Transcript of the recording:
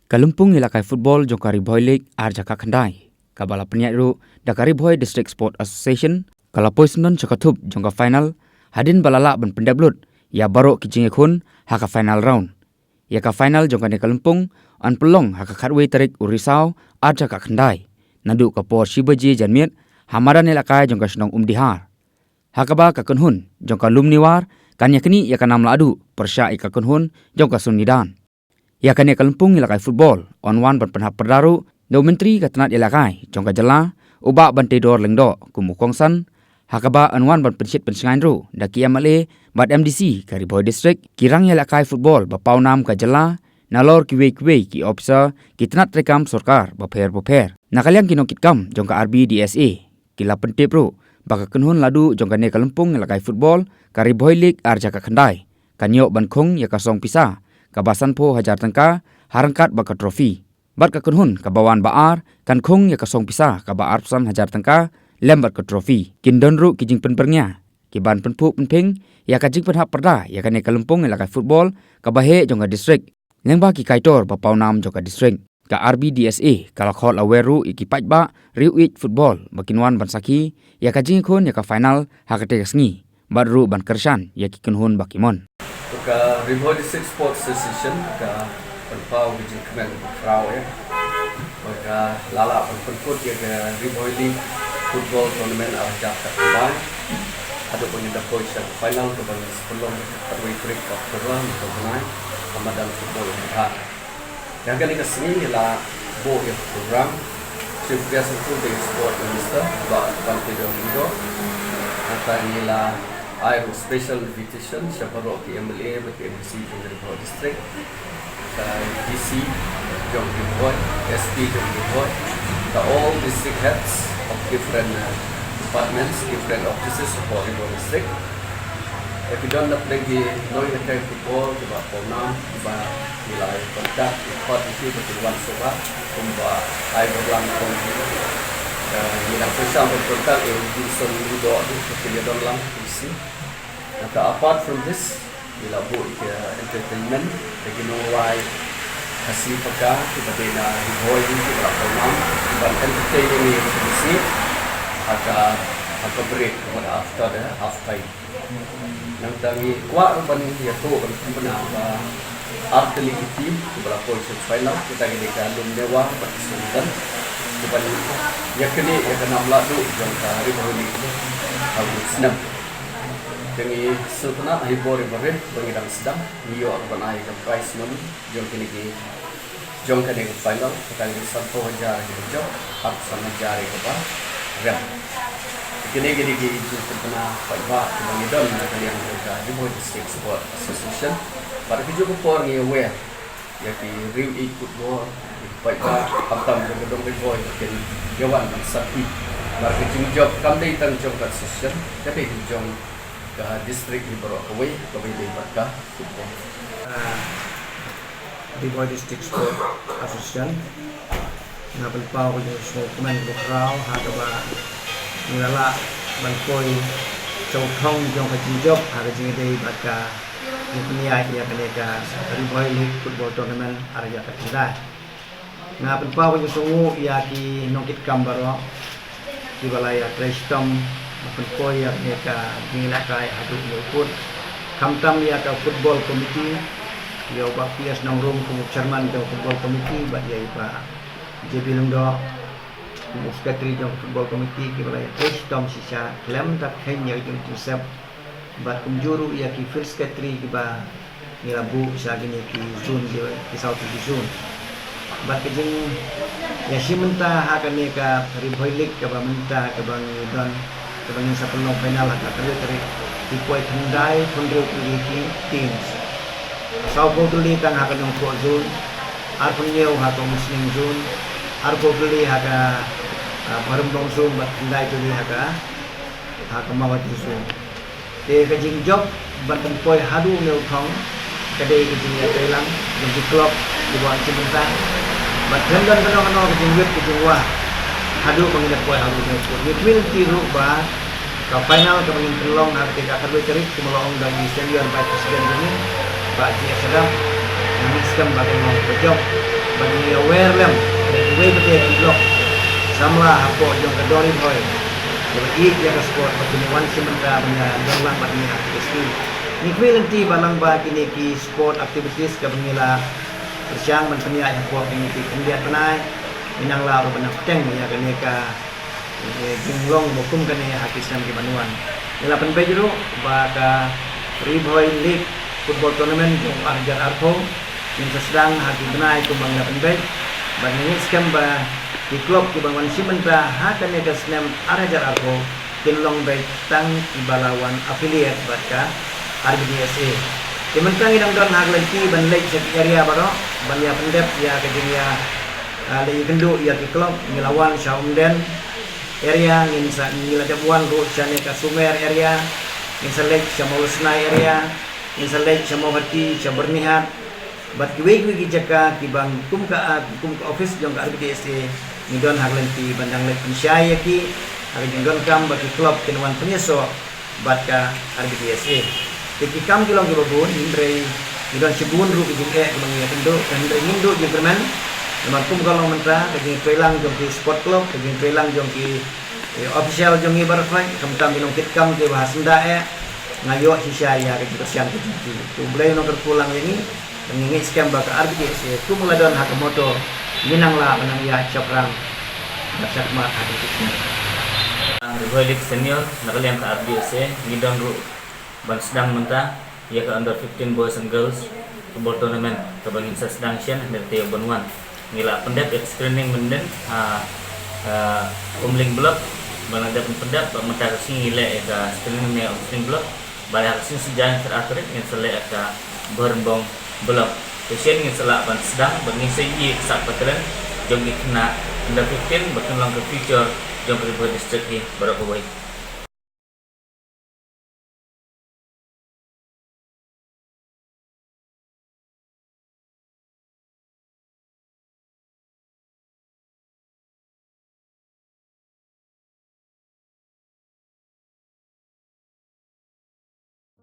Kalumpung ilakai football jongkari boy league arjaka khandai. Kabala penyak ru Dakari Boy District Sport Association kalapoi senon cakatup jongka final hadin balala ban pendablut ya baru kijing khun haka final round. Ya ka final jongka ne Kalumpung an pelong haka khatwe tarik urisau arjaka khandai. Nadu ka por shibaji janmiet hamaran ilakai jongka senong umdihar. Hakaba ka kunhun jongka lumniwar kan yakni ya kanam ladu persya ika kunhun jongka sunidan. Ya kan Kalumpung ilakai football on one ban penhap perdaru do menteri katanat ilakai jongka jela uba ban tidor lengdo kumukongsan hakaba on one ban pensit pensengan ru daki amale bat MDC kari boy district kirang ilakai football ba paunam ka jela nalor kiwe ki officer kitanat rekam sarkar ba pher nakaliang kinokit kam jongka RBDSA kila pentip ru baka kunhun ladu jongka ne Kalumpung ilakai football kari boy league arjaka khandai kanyo ban khong ya kasong pisa kabasan po hajar tangka harangkat baka trofi. Bat ka kunhun kabawan baar kan khung ya kasong pisa kabaar pesan hajar tangka lembat ka trofi. Kindon ru kijing penpernya. Kiban penpu penping ya kajing penhap perda ya kan Kalumpung ilakai football kabahe jongka district. Lengba ki kaitor bapau nam jongka district. Ka RBDSA kalakhol aweru ikipat ba riuit football bakinwan bansaki ya kajing khun ya ka final hakate kasngi. Bat ru ban kersan ya ki kunhun bakimon. Ka Riboy District Sports Association ka perpau bijing kemen frau ya. Maka lala perput ya ka Riboy League Football Tournament arjak ka Dubai. Ada punya dapur final ke bang sebelum terwei break of program ke Brunei Ramadan football ha. Yang kali kesini ialah bo ya program Chief Guest of Sport Minister Pak Bante Domingo. Atau ialah I special invitation siapa roki MLA bagi MDC dari Riboy District, DC Jom Riboy, SP Jom Riboy, all district heads of different departments, different offices for Riboy District. If you don't lagi noi nak football, cuba Ponam, cuba nilai kontak, ikut isi bertuan sobat, cuba I berlang kontak. Yang bersama berkontak di seluruh doa itu kita dalam isi. Apart from this, bila buat entertainment, bagi nolai kasih peka kita bina Riboy ini kita pernah dan entertaining ini kita isi. Agak break kepada after half time. Yang tangi kuat rupan dia tu kan benar arteli team kita position final kita gini kalum dewa berkesulitan. Bukan yakni akan lalu jangka Riboy ini harus senang. Dengan setelah Riboy bangidang sedang New York banai ke prize money jangka ini jangka ini final kita ini 1,000 job harus sama jari apa rem. Kini itu pernah pak bangidang kalian jangka Riboy District Sport Association. Pada video kupor ni aware yakni real football baik aptam gedung Riboy mungkin yawan sapi marke job kami tang job association tapi job ke district Riboy away kami libatkan football Riboy District Sport Association ngapel pau ko so kuman ko raw hakaba ngala balkoy chawthong jong ka job haga jingdei batka dunia ya kaneka Riboy League Football Tournament arja ka na penpau ko sungu ya ki nongkit kambaro di balaya Prestom penpoi ya neka ngila kai adu pun kamtam ya ka football committee ya ba PS nong room ku chairman do football committee ba ya ba JB Lungdo ku secretary do football committee ki balaya Prestom sisa klem tak hanya itu sep ba kumjuru ya ki first secretary ki ba ngila bu sa gini ki zone di South Zone. Baik jeng ya si mentah akan ni ke Riboy League ke mentah ke bang don ke bang sa penuh final akan terus dikuai tendai punduk lagi teams. Sau ko tuli kan akan yang pro zone, arpun yau akan muslim zone, arpo tuli akan barembong zone bat tendai tuli akan mawat zone. Te kajing job banten poi hadu ngeu thong kadai kajing ya telang di klub di bawah si mentah. Badan kena kejengwit kejengwah hadu penginap poin hadu ngepur mitwil tiru ba ke final ke pengin pelong ketika kedua cerit kemelong dari senior by presiden ini Pak Haji Sedap memiskan bagai mau berjob bagi aware lem way betul di blok samla hapo jong kadori boy jadi ia ke sport pertemuan sementara benda dalam batnya aktiviti ni kuilanti balang ba kini ki sport activities ke bengila bersiang menpenia yang kuat ini ki kemudian penai minangla benar peteng ya kene ka jinglong bokum kene hakisam di Banuan nila penbejro baka Riboy League Football Tournament jong arjar arpo yang sedang hati benai kumbang la penbej bangin skam ba di klub di Bangun Simentra hakane ka senam arjar arpo kinlong bay tang ibalawan affiliate baka RBDSA Kementang idang don haglanti ban lek sa area baro ban ya pendep ya kejinya le kendu ya ki klub ngilawan sa umden area ngin sa ngiladabuan ro sa ne ka Sumer area ngin sa lek sa Maulusna area ngin sa lek sa Mawati sa Bernihat bat kiwe ki jaka ki bang kum ka office jong ka RBDSA ni don haglanti bandang lek pensyaya ki hari don kam ba ki klub kinwan penyeso bat ka RBDSA Tiki kam kilong kibabun, hindray idon sibun ru kijing kumang indo, hindray hindo jeng permen, naman kum kalong mentra, kijing trailang jong ki sport club, kijing trailang jong ki official jong ibarat fight, kamtam kinong kitkam ki bahas nda ngayo sisaya kijing kasiang kijing ki. Tublay nong terpulang ini, mengingi skam baka RBDSA, tu muladon hakamoto, minangla menang ya caprang, basak mat hadis. Riboy League Senior nakalian ka RBDSA, ngidon ru ban sedang mentah ia ke under 15 boys and girls football tournament ke bangin sedang sian dari Teo Banuan ngila pendap screening menden umling blok bang ada pendap mentah sing ngila ke screening ne umling blok balik sing sejalan terakhir yang selek ke berembong blok kesian ngin selak ban sedang bangin seyi sak patren jom kena under 15 bahkan lang ke future jom Riboy district ni berapa baik